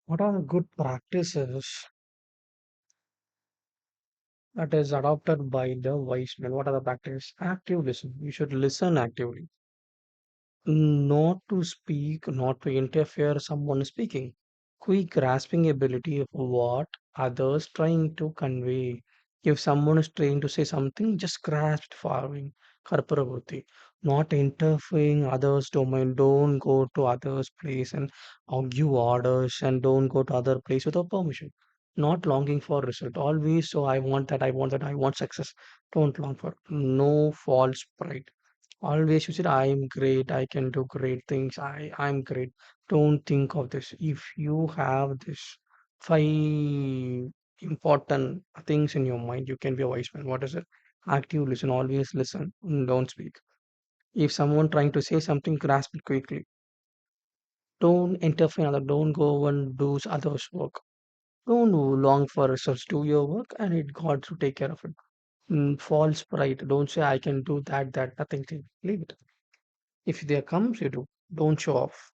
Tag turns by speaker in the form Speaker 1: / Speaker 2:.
Speaker 1: What are the good practices that is adopted by the wise men? What are the practices? Active listen. You should listen actively. Not to speak, not to interfere someone is speaking. Quick grasping ability of what others trying to convey. If someone is trying to say something, just grasp following. Karpuravuti. Not interfering others' domain. Don't go to others' place and argue orders and don't go to other place without permission. Not longing for result. Always so I want that, I want that, I want success. Don't long for no false pride. Always you said, I'm great, I can do great things, I'm great. Don't think of this. If you have this five important things in your mind, you can be a wise man. What is it? Active listen, always listen, don't speak. If someone trying to say something, grasp it quickly. Don't interfere, don't go and do others' work. Don't long for results. Do your work and it God to take care of it. False pride. Don't say I can do that, nothing. Leave it. If there comes, you do. Don't show off.